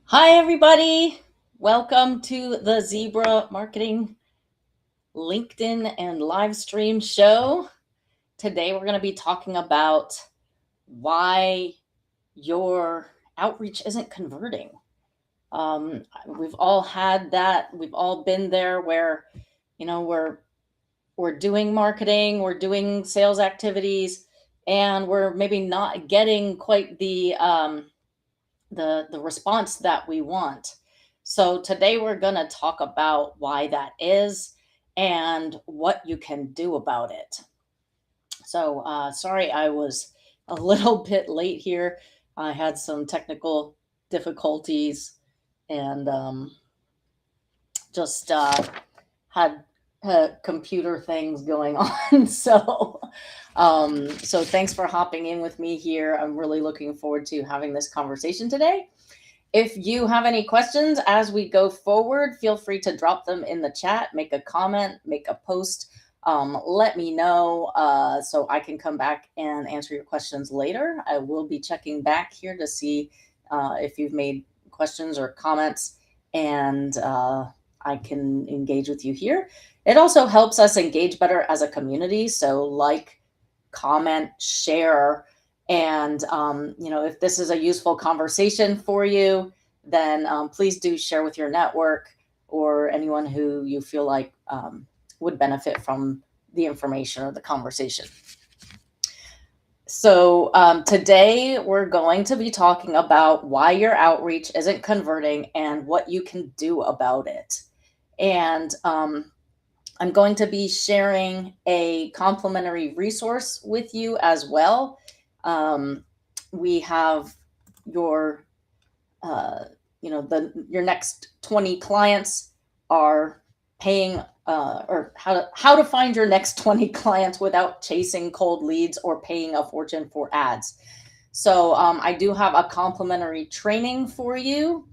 Hi, everybody. Welcome to the Zebra Marketing LinkedIn and live stream show. Today, we're going to be talking about why your outreach isn't converting. We've all had that. We've all been there where, we're doing marketing, we're doing sales activities, and we're maybe not getting quite the response that we want. So today we're going to talk about why that is and what you can do about it. So sorry I was a little bit late here. I had some technical difficulties and just had computer things going on. So thanks for hopping in with me here. I'm really looking forward to having this conversation today. If you have any questions as we go forward, feel free to drop them in the chat, make a comment, make a post. Let me know so I can come back and answer your questions later. I will be checking back here to see if you've made questions or comments, and I can engage with you here. It also helps us engage better as a community. So like, comment, share, and if this is a useful conversation for you, then please do share with your network or anyone who you feel like would benefit from the information or the conversation. So today we're going to be talking about why your outreach isn't converting and what you can do about it. And I'm going to be sharing a complimentary resource with you as well. We have your, your next 20 clients are paying, or how to find your next 20 clients without chasing cold leads or paying a fortune for ads. So I do have a complimentary training for you.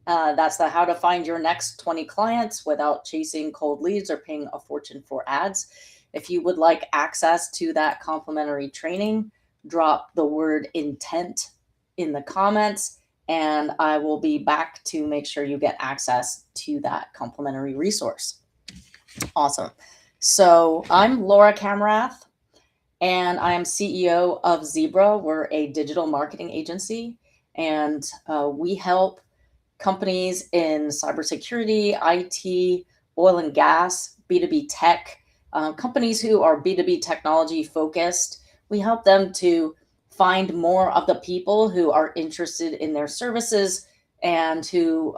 That's the how to find your next 20 clients without chasing cold leads or paying a fortune for ads. If you would like access to that complimentary training, drop the word intent in the comments, and I will be back to make sure you get access to that complimentary resource. Awesome. So I'm Laura Camrath, and I am CEO of Zebra. We're a digital marketing agency, and we help companies in cybersecurity, IT, oil and gas, B2B tech, companies who are B2B technology focused. We help them to find more of the people who are interested in their services and who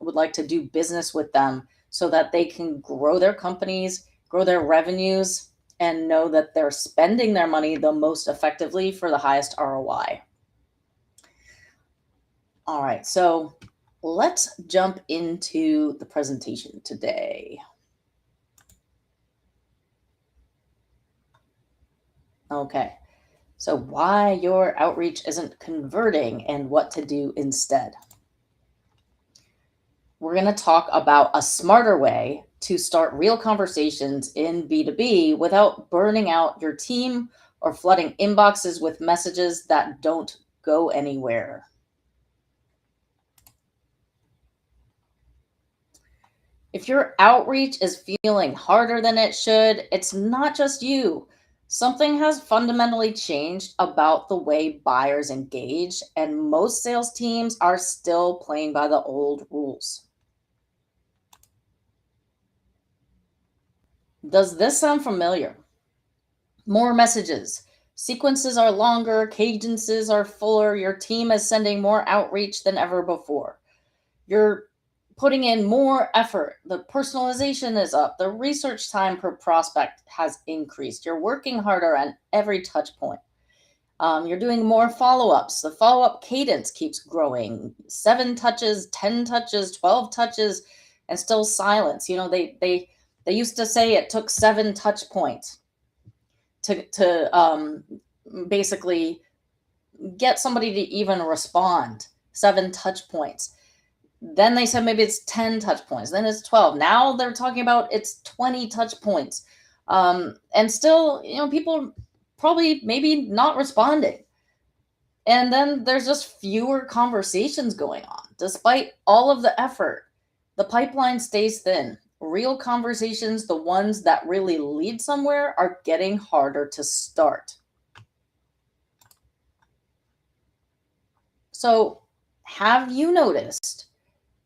would like to do business with them so that they can grow their companies, grow their revenues, and know that they're spending their money the most effectively for the highest ROI. All right, so let's jump into the presentation today. Okay, so why your outreach isn't converting and what to do instead. We're going to talk about a smarter way to start real conversations in B2B without burning out your team or flooding inboxes with messages that don't go anywhere. If your outreach is feeling harder than it should, it's not just you. Something has fundamentally changed about the way buyers engage, and most sales teams are still playing by the old rules. Does this sound familiar? More messages. Sequences are longer, cadences are fuller, your team is sending more outreach than ever before. You're putting in more effort. The personalization is up. The research time per prospect has increased. You're working harder on every touch point. You're doing more follow-ups. The follow-up cadence keeps growing. 7 touches, 10 touches, 12 touches, and still silence. They used to say it took 7 touch points to basically get somebody to even respond. 7 touch points. Then they said maybe it's 10 touch points. Then it's 12. Now they're talking about it's 20 touch points. And still, people probably maybe not responding. And then there's just fewer conversations going on. Despite all of the effort, the pipeline stays thin. Real conversations, the ones that really lead somewhere, are getting harder to start. So, have you noticed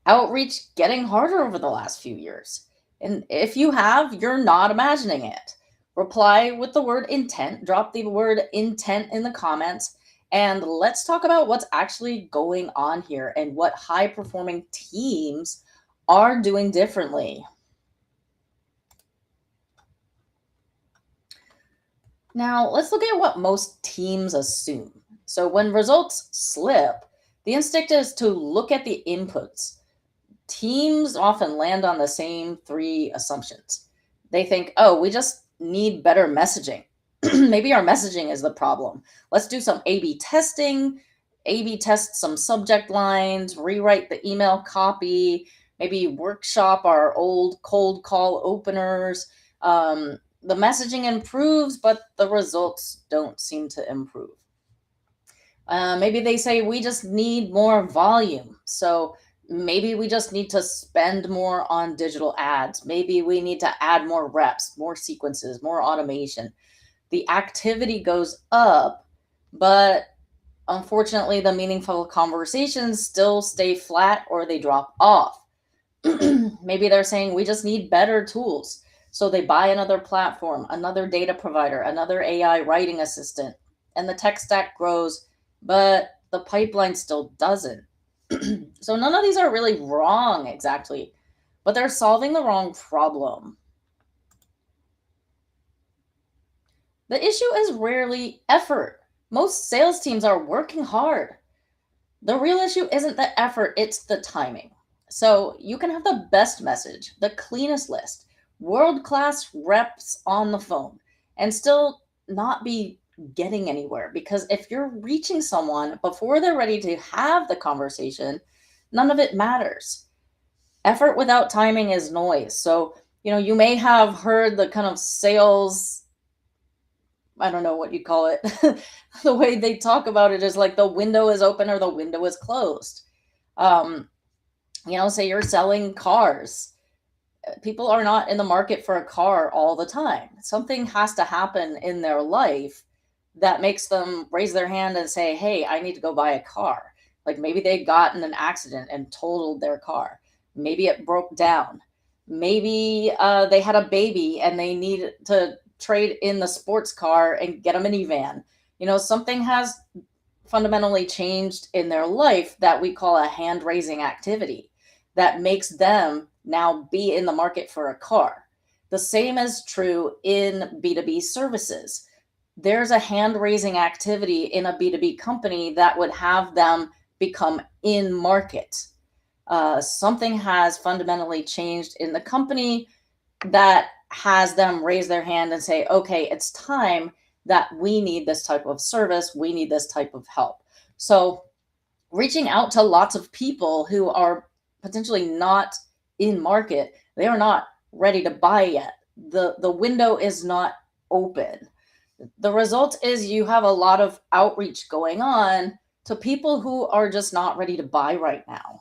outreach getting harder over the last few years? And if you have, you're not imagining it. Reply with the word intent, drop the word intent in the comments, and let's talk about what's actually going on here and what high performing teams are doing differently. Now, let's look at what most teams assume. So, when results slip, the instinct is to look at the inputs. Teams often land on the same three assumptions. They think, oh, we just need better messaging. Maybe our messaging is the problem. Let's do some A B testing, A B test some subject lines, rewrite the email copy, maybe workshop our old cold call openers. The messaging improves, but the results don't seem to improve. Maybe they say we just need more volume. So maybe we just need to spend more on digital ads. Maybe we need to add more reps, more sequences, more automation. The activity goes up, but unfortunately, the meaningful conversations still stay flat or they drop off. Maybe they're saying we just need better tools. So they buy another platform, another data provider, another AI writing assistant, and the tech stack grows, but the pipeline still doesn't. So none of these are really wrong exactly, but they're solving the wrong problem. The issue is rarely effort. Most sales teams are working hard. The real issue isn't the effort, it's the timing. So you can have the best message, the cleanest list, world class reps on the phone, and still not be getting anywhere. Because if you're reaching someone before they're ready to have the conversation, none of it matters. Effort without timing is noise. So, you may have heard the kind of sales, I don't know what you call it. The way they talk about it is like the window is open or the window is closed. Um, say you're selling cars. People are not in the market for a car all the time. Something has to happen in their life that makes them raise their hand and say, hey, I need to go buy a car. Like maybe they got in an accident and totaled their car. Maybe it broke down. Maybe they had a baby and they need to trade in the sports car and get a minivan. Something has fundamentally changed in their life that we call a hand raising activity that makes them now be in the market for a car. The same is true in B2B services. There's a hand raising activity in a B2B company that would have them become in market. Something has fundamentally changed in the company that has them raise their hand and say, okay, it's time that we need this type of service. We need this type of help. So reaching out to lots of people who are potentially not in market, they are not ready to buy yet. The window is not open. The result is you have a lot of outreach going on to people who are just not ready to buy right now.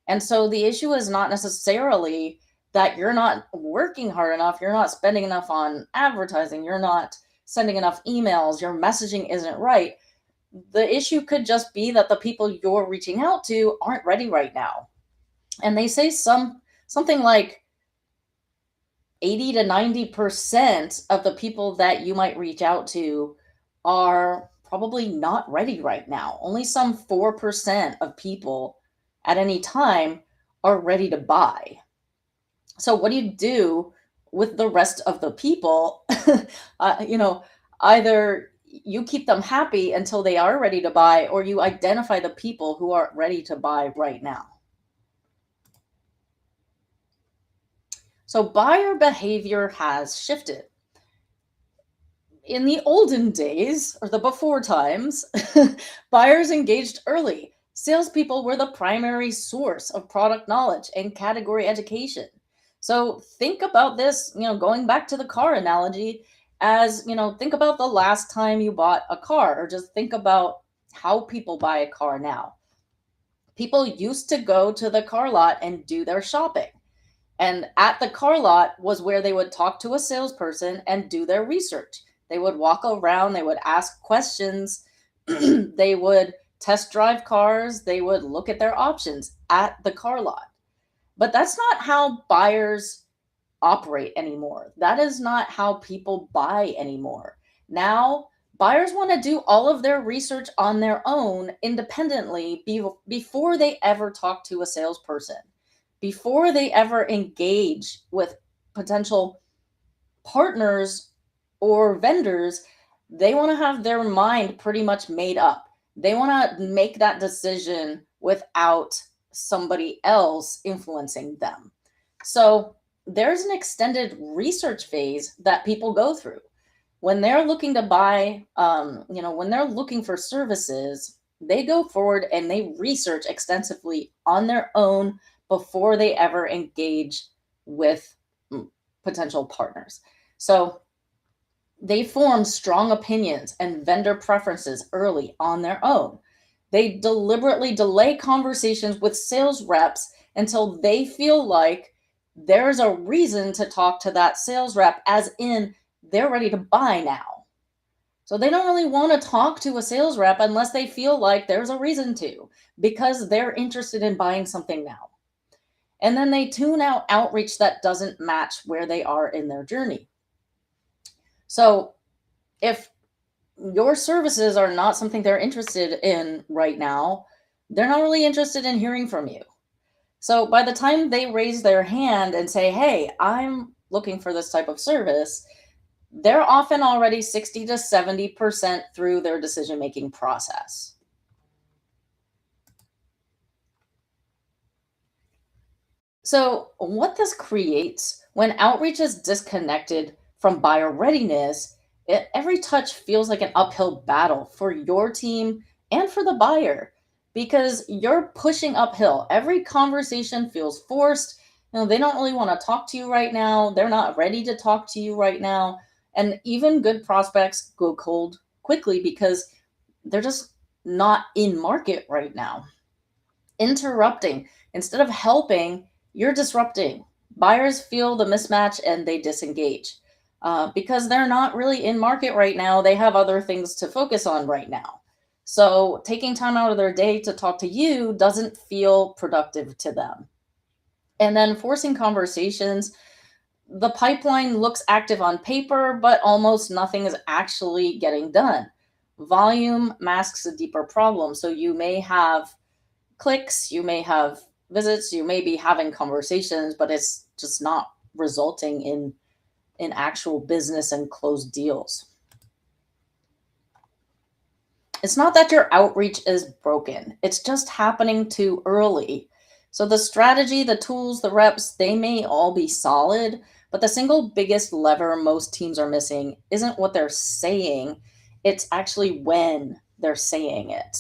And so the issue is not necessarily that you're not working hard enough, you're not spending enough on advertising, you're not sending enough emails, your messaging isn't right. The issue could just be that the people you're reaching out to aren't ready right now. And they say something like 80 to 90% of the people that you might reach out to are probably not ready right now. Only some 4% of people at any time are ready to buy. So what do you do with the rest of the people? Either you keep them happy until they are ready to buy, or you identify the people who are ready to buy right now. So buyer behavior has shifted. In the olden days, or the before times, buyers engaged early. Salespeople were the primary source of product knowledge and category education. So think about this, going back to the car analogy, as, think about the last time you bought a car, or just think about how people buy a car now. People used to go to the car lot and do their shopping. And at the car lot was where they would talk to a salesperson and do their research. They would walk around, they would ask questions, they would test drive cars, they would look at their options at the car lot. But that's not how buyers operate anymore. That is not how people buy anymore. Now, buyers want to do all of their research on their own independently before they ever talk to a salesperson, before they ever engage with potential partners or vendors. They want to have their mind pretty much made up. They want to make that decision without somebody else influencing them. So there's an extended research phase that people go through when they're looking to buy, when they're looking for services. They go forward and they research extensively on their own before they ever engage with potential partners. So they form strong opinions and vendor preferences early on their own. They deliberately delay conversations with sales reps until they feel like there's a reason to talk to that sales rep, as in they're ready to buy now. So they don't really want to talk to a sales rep unless they feel like there's a reason to, because they're interested in buying something now. And then they tune out outreach that doesn't match where they are in their journey. So if your services are not something they're interested in right now, they're not really interested in hearing from you. So by the time they raise their hand and say, hey, I'm looking for this type of service, they're often already 60 to 70% through their decision-making process. So what this creates when outreach is disconnected from buyer readiness, every touch feels like an uphill battle for your team and for the buyer, because you're pushing uphill. Every conversation feels forced. They don't really want to talk to you right now. They're not ready to talk to you right now. And even good prospects go cold quickly because they're just not in market right now. Interrupting instead of helping, you're disrupting. Buyers feel the mismatch and they disengage because they're not really in market right now. They have other things to focus on right now. So taking time out of their day to talk to you doesn't feel productive to them. And then forcing conversations. The pipeline looks active on paper, but almost nothing is actually getting done. Volume masks a deeper problem. So you may have clicks, you may have visits, you may be having conversations, but it's just not resulting in actual business and closed deals. It's not that your outreach is broken. It's just happening too early. So the strategy, the tools, the reps, they may all be solid, but the single biggest lever most teams are missing isn't what they're saying. It's actually when they're saying it.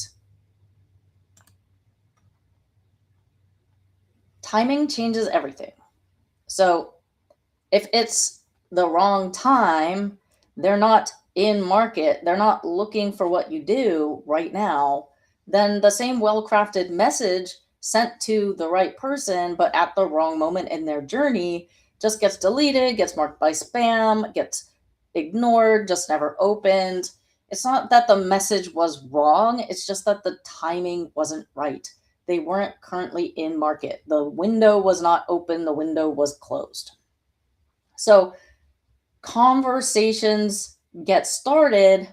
Timing changes everything. So if it's the wrong time, they're not in market, they're not looking for what you do right now, then the same well-crafted message sent to the right person, but at the wrong moment in their journey, just gets deleted, gets marked by spam, gets ignored, just never opened. It's not that the message was wrong, it's just that the timing wasn't right. They weren't currently in market. The window was not open, the window was closed. So conversations get started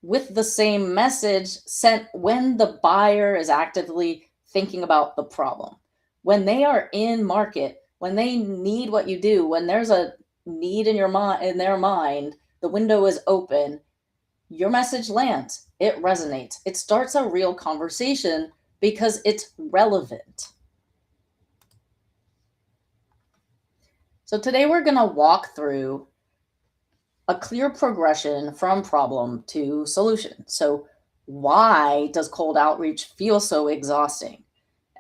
with the same message sent when the buyer is actively thinking about the problem. When they are in market, when they need what you do, when there's a need in their mind, the window is open, your message lands, it resonates. It starts a real conversation because it's relevant. So today we're going to walk through a clear progression from problem to solution. So why does cold outreach feel so exhausting?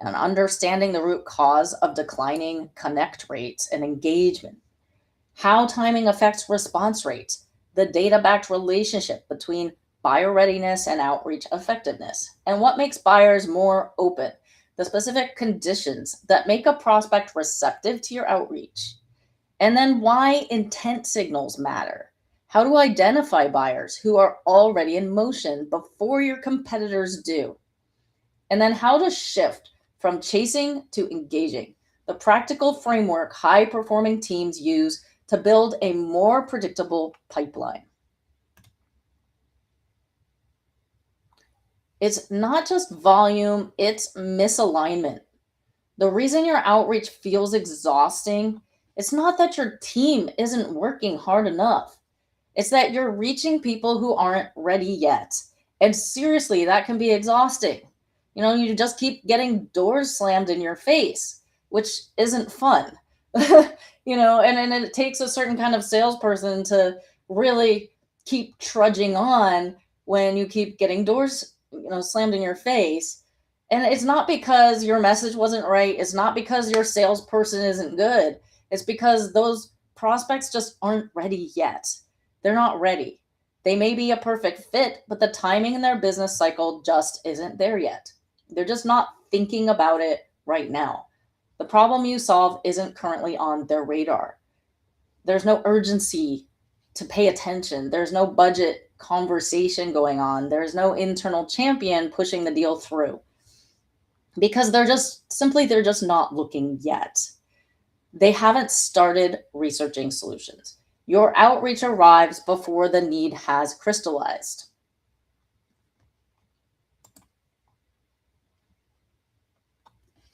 And understanding the root cause of declining connect rates and engagement. How timing affects response rates. The data-backed relationship between buyer readiness and outreach effectiveness. And what makes buyers more open. the specific conditions that make a prospect receptive to your outreach, and then why intent signals matter, how to identify buyers who are already in motion before your competitors do, and then how to shift from chasing to engaging, the practical framework high performing teams use to build a more predictable pipeline. It's not just volume, it's misalignment. The reason your outreach feels exhausting, it's not that your team isn't working hard enough. It's that you're reaching people who aren't ready yet. And seriously, that can be exhausting. You just keep getting doors slammed in your face, which isn't fun. And it takes a certain kind of salesperson to really keep trudging on when you keep getting doors, slammed in your face. And it's not because your message wasn't right. It's not because your salesperson isn't good. It's because those prospects just aren't ready yet. They're not ready. They may be a perfect fit, but the timing in their business cycle just isn't there yet. They're just not thinking about it right now. The problem you solve isn't currently on their radar. There's no urgency to pay attention. There's no budget conversation going on. There's no internal champion pushing the deal through because they're just not looking yet. They haven't started researching solutions. Your outreach arrives before the need has crystallized.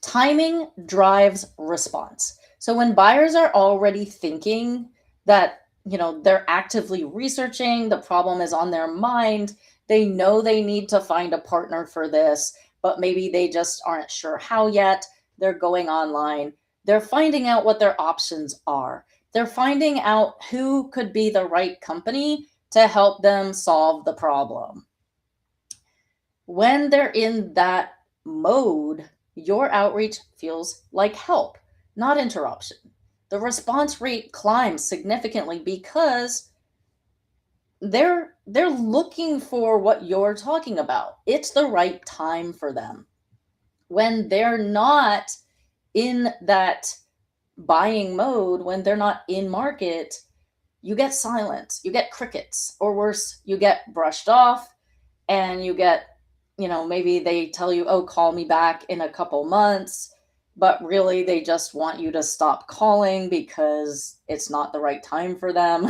Timing drives response. So when buyers are already thinking that, they're actively researching, the problem is on their mind, they know they need to find a partner for this, but maybe they just aren't sure how yet. They're going online. They're finding out what their options are. They're finding out who could be the right company to help them solve the problem. When they're in that mode, your outreach feels like help, not interruption. The response rate climbs significantly because they're looking for what you're talking about. It's the right time for them. When they're not in that buying mode, when they're not in market, you get silence, you get crickets, or worse, you get brushed off, and you get, maybe they tell you, oh, call me back in a couple months, but really they just want you to stop calling because it's not the right time for them.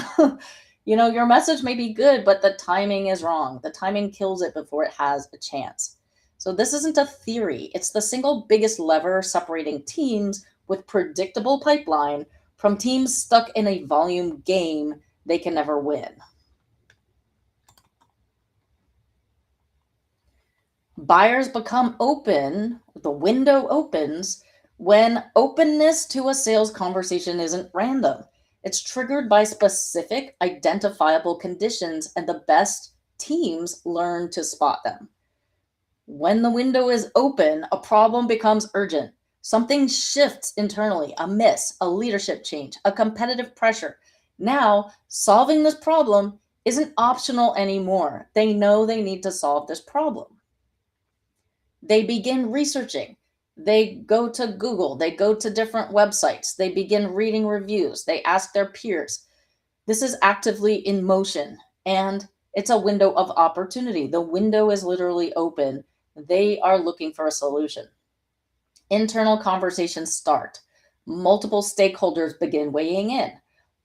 Your message may be good, but the timing is wrong. The timing kills it before it has a chance. So this isn't a theory. It's the single biggest lever separating teams with predictable pipeline from teams stuck in a volume game they can never win. Buyers become open, the window opens when openness to a sales conversation isn't random. It's triggered by specific identifiable conditions, and the best teams learn to spot them. When the window is open, a problem becomes urgent. Something shifts internally, a miss, a leadership change, a competitive pressure. Now, solving this problem isn't optional anymore. They know they need to solve this problem. They begin researching. They go to Google, they go to different websites, they begin reading reviews, they ask their peers. This is actively in motion, and it's a window of opportunity. The window is literally open. They are looking for a solution. Internal conversations start. Multiple stakeholders begin weighing in.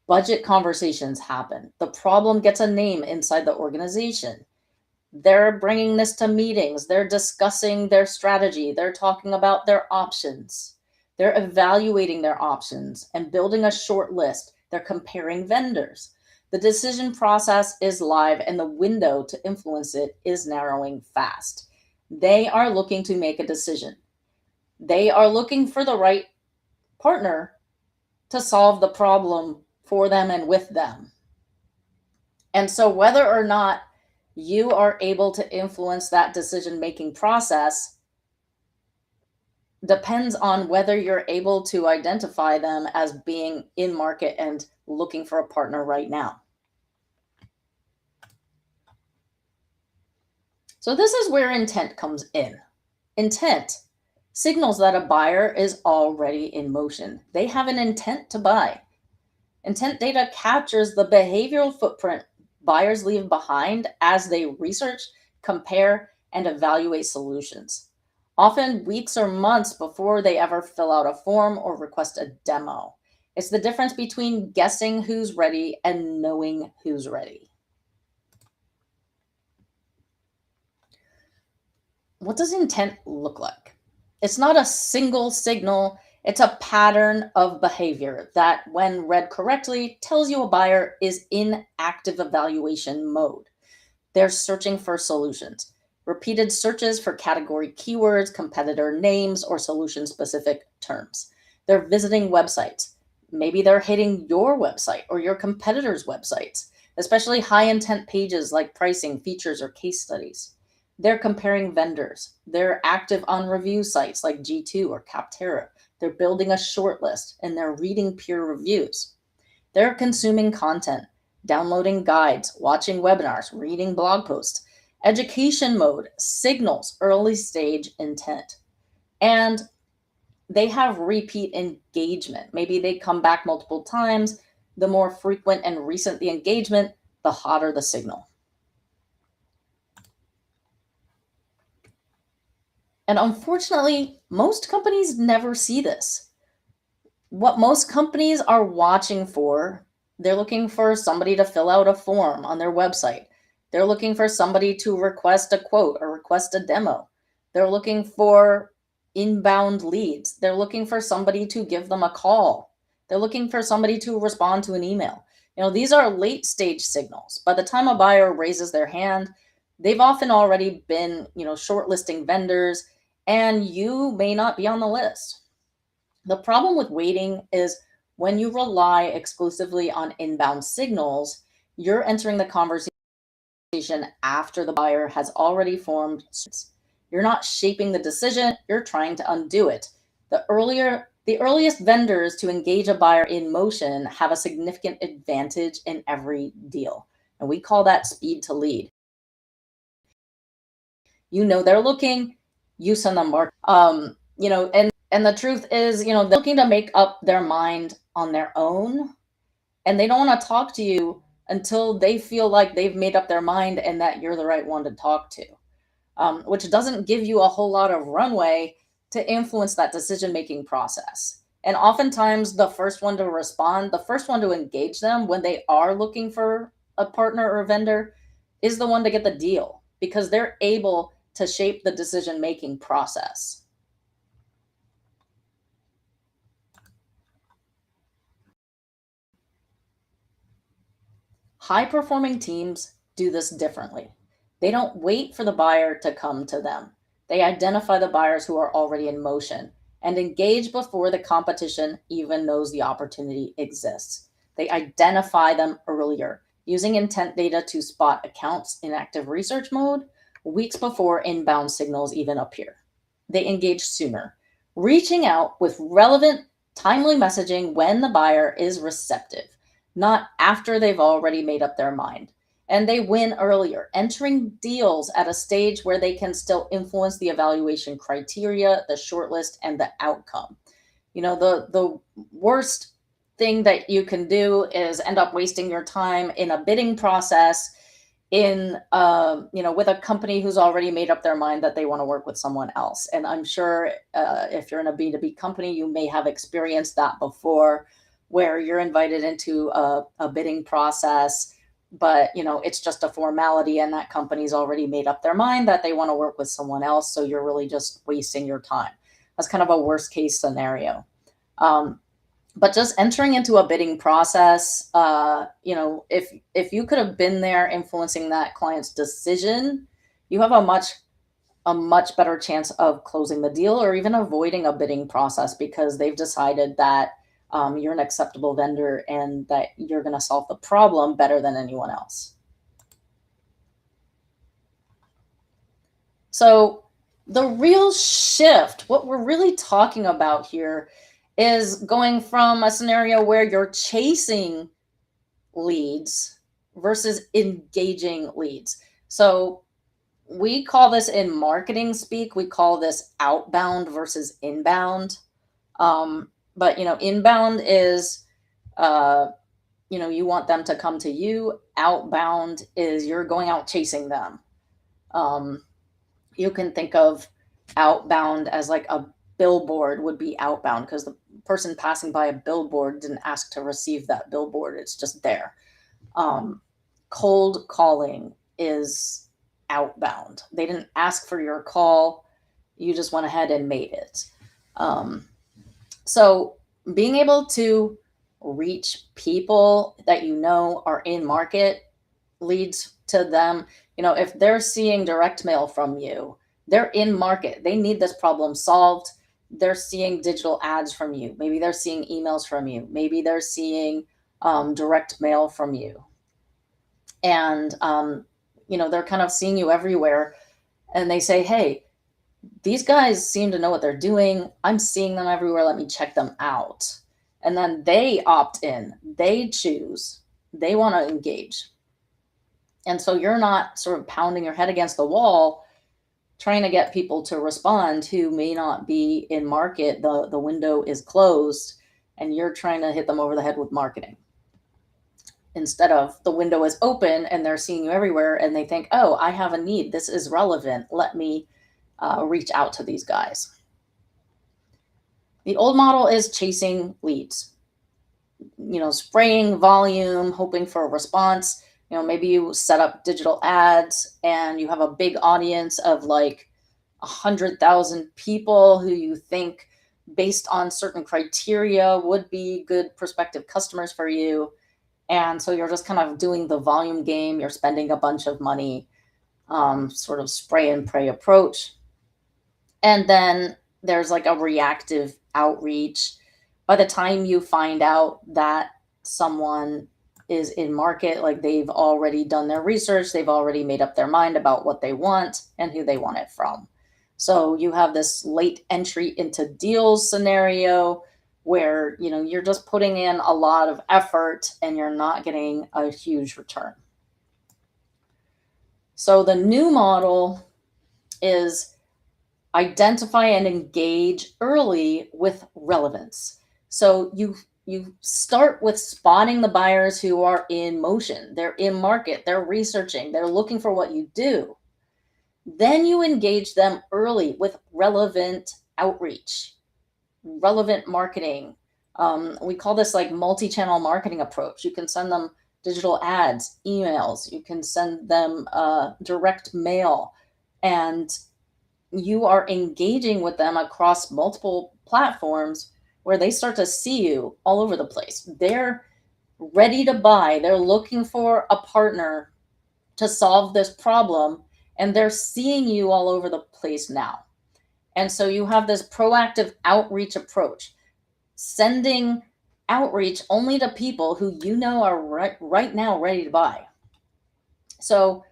Budget conversations happen. The problem gets a name inside the organization. They're bringing this to meetings. They're discussing their strategy. They're talking about their options. They're evaluating their options and building a short list. They're comparing vendors. The decision process is live, and the window to influence it is narrowing fast. They are looking to make a decision. They are looking for the right partner to solve the problem for them and with them. And so whether or not you are able to influence that decision-making process depends on whether you're able to identify them as being in market and looking for a partner right now. So this is where intent comes in. Intent signals that a buyer is already in motion. They have an intent to buy. Intent data captures the behavioral footprint buyers leave behind as they research, compare, and evaluate solutions, often weeks or months before they ever fill out a form or request a demo. It's the difference between guessing who's ready and knowing who's ready. What does intent look like? It's not a single signal, it's a pattern of behavior that, when read correctly, tells you a buyer is in active evaluation mode. They're searching for solutions. Repeated searches for category keywords, competitor names, or solution specific terms. They're visiting websites. Maybe they're hitting your website or your competitor's websites, especially high intent pages like pricing, features, or case studies. They're comparing vendors. They're active on review sites like G2 or Capterra. They're building a short list and they're reading peer reviews. They're consuming content, downloading guides, watching webinars, reading blog posts. Education mode signals early stage intent. And they have repeat engagement. Maybe they come back multiple times. The more frequent and recent the engagement, the hotter the signal. And unfortunately, most companies never see this. What most companies are watching for, they're looking for somebody to fill out a form on their website. They're looking for somebody to request a quote or request a demo. They're looking for inbound leads. They're looking for somebody to give them a call. They're looking for somebody to respond to an email. These are late stage signals. By the time a buyer raises their hand, they've often already been, shortlisting vendors, and you may not be on the list. The problem with waiting is when you rely exclusively on inbound signals, you're entering the conversation after the buyer has already formed. You're not shaping the decision, you're trying to undo it. The earliest vendors to engage a buyer in motion have a significant advantage in every deal. And we call that speed to lead. They're looking, you send them mark. And the truth is, they're looking to make up their mind on their own, and they don't want to talk to you until they feel like they've made up their mind and that you're the right one to talk to, which doesn't give you a whole lot of runway to influence that decision-making process. And oftentimes the first one to respond, the first one to engage them when they are looking for a partner or a vendor is the one to get the deal, because they're able to shape the decision-making process. High-performing teams do this differently. They don't wait for the buyer to come to them. They identify the buyers who are already in motion and engage before the competition even knows the opportunity exists. They identify them earlier, using intent data to spot accounts in active research mode weeks before inbound signals even appear. They engage sooner, reaching out with relevant, timely messaging when the buyer is receptive, not after they've already made up their mind. And they win earlier, entering deals at a stage where they can still influence the evaluation criteria, the shortlist, and the outcome. The worst thing that you can do is end up wasting your time in a bidding process with a company who's already made up their mind that they want to work with someone else. And I'm sure if you're in a B2B company, you may have experienced that before, where you're invited into a bidding process, but it's just a formality and that company's already made up their mind that they want to work with someone else. So you're really just wasting your time. That's kind of a worst case scenario. But just entering into a bidding process, if you could have been there influencing that client's decision, you have a much better chance of closing the deal or even avoiding a bidding process, because they've decided that you're an acceptable vendor and that you're going to solve the problem better than anyone else. So the real shift, what we're really talking about here, is going from a scenario where you're chasing leads versus engaging leads. So we call this in marketing speak, we call this outbound versus inbound. But inbound is, uh, you want them to come to you. Outbound is you're going out chasing them. Um, you can think of outbound as like a billboard would be outbound, because the person passing by a billboard didn't ask to receive that billboard. It's just there. Um, Cold calling is outbound. They didn't ask for your call. You just went ahead and made it. Um, so being able to reach people that are in market leads to them. If they're seeing direct mail from you, they're in market, they need this problem solved. They're seeing digital ads from you. Maybe they're seeing emails from you. Maybe they're seeing direct mail from you. And, they're kind of seeing you everywhere. And they say, hey, these guys seem to know what they're doing. I'm seeing them everywhere. Let me check them out. And then they opt in. They choose. They want to engage. And so you're not sort of pounding your head against the wall trying to get people to respond who may not be in market. The window is closed and you're trying to hit them over the head with marketing. Instead of, the window is open and they're seeing you everywhere and they think, oh, I have a need. This is relevant. Let me reach out to these guys. The old model is chasing leads, spraying volume, hoping for a response. Maybe you set up digital ads and you have a big audience of like 100,000 people who you think, based on certain criteria, would be good prospective customers for you. And so you're just kind of doing the volume game. You're spending a bunch of money, sort of spray and pray approach. And then there's like a reactive outreach. By the time you find out that someone is in market, like they've already done their research, they've already made up their mind about what they want and who they want it from. So you have this late entry into deals scenario where, you're just putting in a lot of effort and you're not getting a huge return. So the new model is identify and engage early with relevance. So you start with spotting the buyers who are in motion. They're in market, they're researching, they're looking for what you do. Then you engage them early with relevant outreach, relevant marketing. We call this like multi-channel marketing approach. You can send them digital ads, emails, you can send them direct mail, and you are engaging with them across multiple platforms where they start to see you all over the place. They're ready to buy. They're looking for a partner to solve this problem, and they're seeing you all over the place now. And so you have this proactive outreach approach, sending outreach only to people who are right now ready to buy. So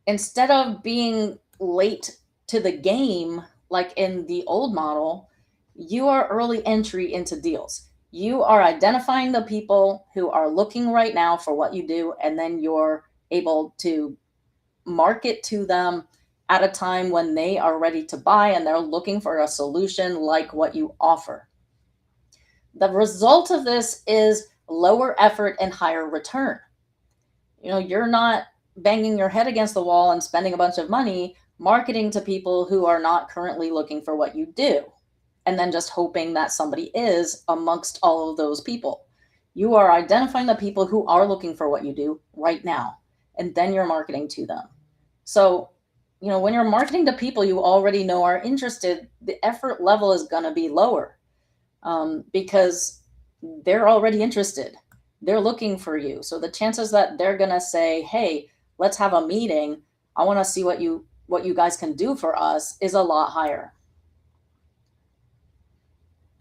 instead of being late to the game, like in the old model, you are early entry into deals. You are identifying the people who are looking right now for what you do, and then you're able to market to them at a time when they are ready to buy and they're looking for a solution like what you offer. The result of this is lower effort and higher return. You're not banging your head against the wall and spending a bunch of money marketing to people who are not currently looking for what you do, and then just hoping that somebody is amongst all of those people. You are identifying the people who are looking for what you do right now, and then you're marketing to them. So, when you're marketing to people you already know are interested, the effort level is going to be lower, because they're already interested. They're looking for you. So the chances that they're going to say, hey, let's have a meeting, I want to see what you guys can do for us, is a lot higher.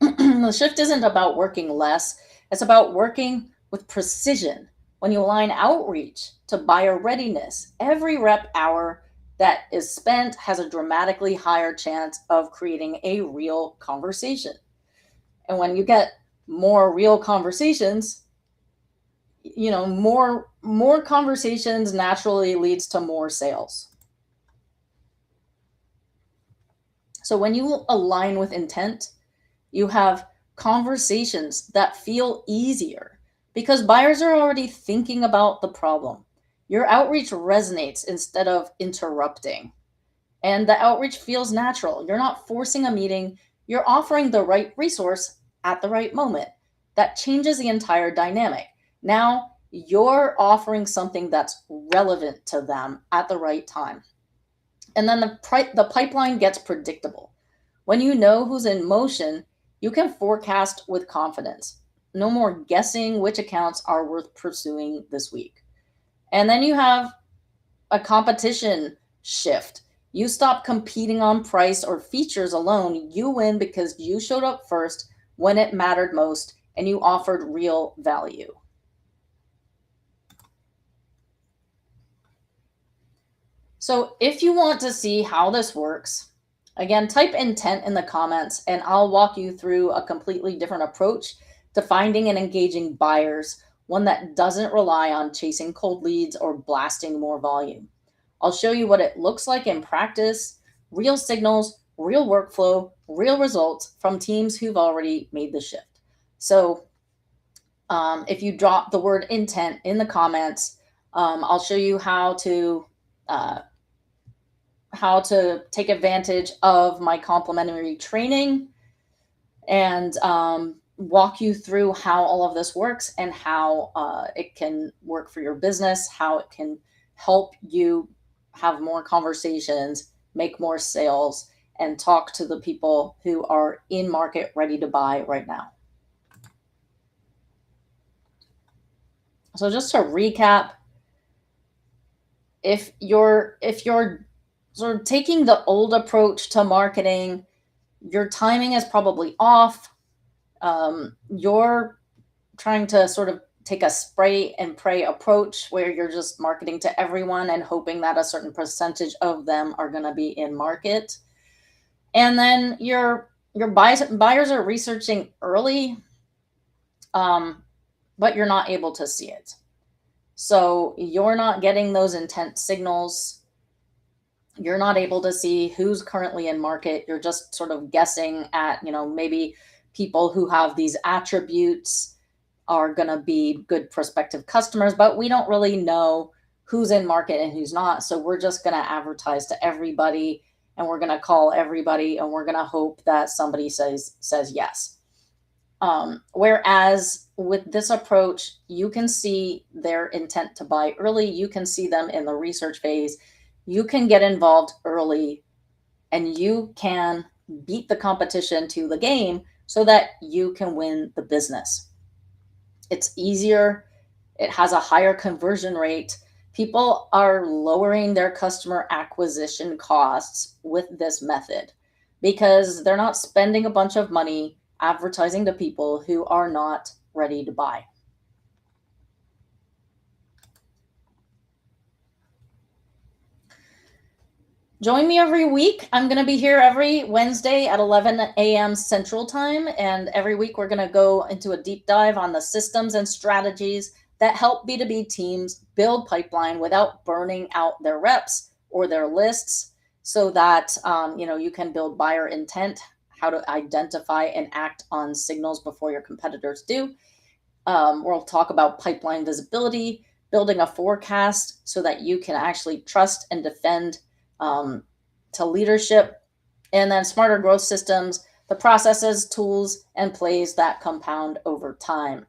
The shift isn't about working less. It's about working with precision. When you align outreach to buyer readiness, every rep hour that is spent has a dramatically higher chance of creating a real conversation. And when you get more real conversations, more conversations naturally leads to more sales. So when you align with intent, you have conversations that feel easier because buyers are already thinking about the problem. Your outreach resonates instead of interrupting, and the outreach feels natural. You're not forcing a meeting, you're offering the right resource at the right moment. That changes the entire dynamic. Now you're offering something that's relevant to them at the right time. And then the pipeline gets predictable. When you know who's in motion, you can forecast with confidence. No more guessing which accounts are worth pursuing this week. And then you have a competition shift. You stop competing on price or features alone. You win because you showed up first when it mattered most and you offered real value. So if you want to see how this works, again, type intent in the comments and I'll walk you through a completely different approach to finding and engaging buyers, one that doesn't rely on chasing cold leads or blasting more volume. I'll show you what it looks like in practice, real signals, real workflow, real results from teams who've already made the shift. So if you drop the word intent in the comments, I'll show you uh, how to take advantage of my complimentary training and walk you through how all of this works and how it can work for your business, how it can help you have more conversations, make more sales, and talk to the people who are in market ready to buy right now. So just to recap, if you're sort of taking the old approach to marketing, your timing is probably off. You're trying to sort of take a spray and pray approach where you're just marketing to everyone and hoping that a certain percentage of them are going to be in market. And then your buyers are researching early, but you're not able to see it. So you're not getting those intent signals. You're not able to see who's currently in market. You're just sort of guessing at, maybe people who have these attributes are going to be good prospective customers, but we don't really know who's in market and who's not. So we're just going to advertise to everybody and we're going to call everybody and we're going to hope that somebody says yes. Whereas with this approach, you can see their intent to buy early. You can see them in the research phase. You can get involved early and you can beat the competition to the game so that you can win the business. It's easier. It has a higher conversion rate. People are lowering their customer acquisition costs with this method because they're not spending a bunch of money advertising to people who are not ready to buy. Join me every week. I'm going to be here every Wednesday at 11 a.m. Central Time. And every week, we're going to go into a deep dive on the systems and strategies that help B2B teams build pipeline without burning out their reps or their lists so that you can build buyer intent, how to identify and act on signals before your competitors do. We'll talk about pipeline visibility, building a forecast so that you can actually trust and defend to leadership, and then smarter growth systems, the processes, tools, and plays that compound over time.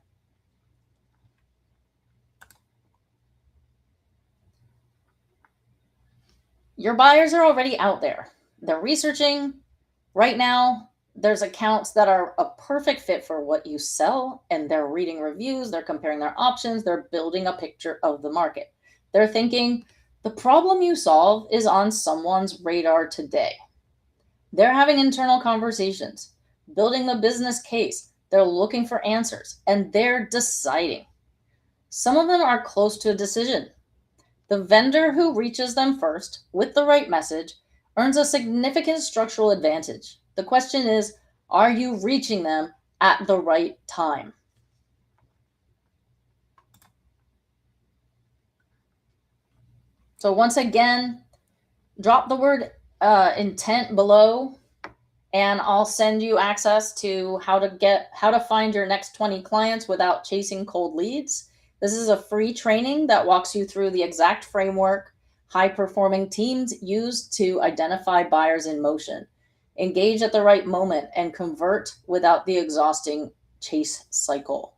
Your buyers are already out there. They're researching. Right now, there's accounts that are a perfect fit for what you sell, and they're reading reviews, they're comparing their options, they're building a picture of the market. They're thinking, the problem you solve is on someone's radar today. They're having internal conversations, building the business case. They're looking for answers, and they're deciding. Some of them are close to a decision. The vendor who reaches them first with the right message earns a significant structural advantage. The question is, are you reaching them at the right time? So once again, drop the word intent below and I'll send you access to how to find your next 20 clients without chasing cold leads. This is a free training that walks you through the exact framework high performing teams use to identify buyers in motion, engage at the right moment, and convert without the exhausting chase cycle.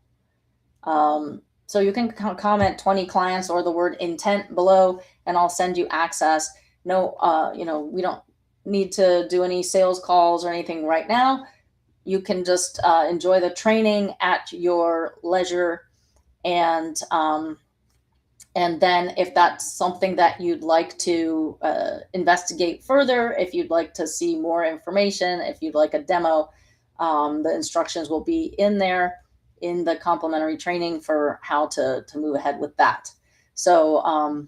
So you can comment 20 clients or the word intent below, and I'll send you access. No, we don't need to do any sales calls or anything right now. You can just enjoy the training at your leisure, and then if that's something that you'd like to investigate further, if you'd like to see more information, if you'd like a demo, the instructions will be in there in the complimentary training for how to move ahead with that. So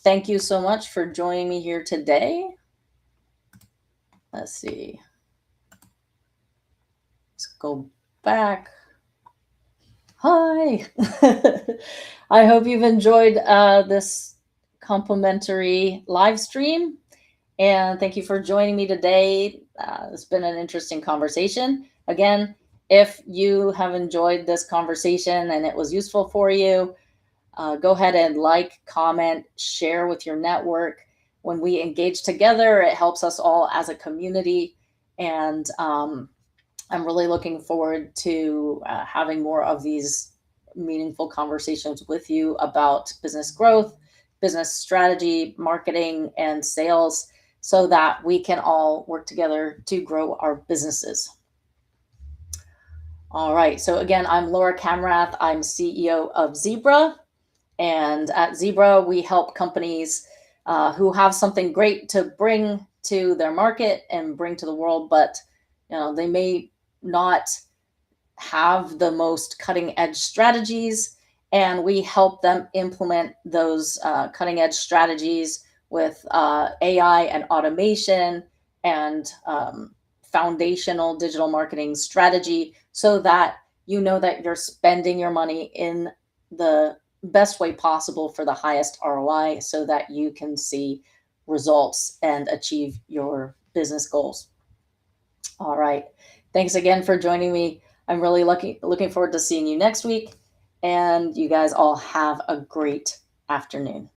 thank you so much for joining me here today. Let's see. Let's go back. Hi. I hope you've enjoyed this complimentary live stream, and thank you for joining me today. It's been an interesting conversation. Again, if you have enjoyed this conversation and it was useful for you, go ahead and like, comment, share with your network. When we engage together, it helps us all as a community, and I'm really looking forward to having more of these meaningful conversations with you about business growth, business strategy, marketing, and sales, so that we can all work together to grow our businesses. All right. So again, I'm Laura Kamrath. I'm CEO of Zebra. And at Zebra, we help companies who have something great to bring to their market and bring to the world, but they may not have the most cutting edge strategies, and we help them implement those cutting edge strategies with AI and automation and foundational digital marketing strategy, so that you know that you're spending your money in the best way possible for the highest ROI, so that you can see results and achieve your business goals. All right. Thanks again for joining me. I'm really looking forward to seeing you next week. And you guys all have a great afternoon.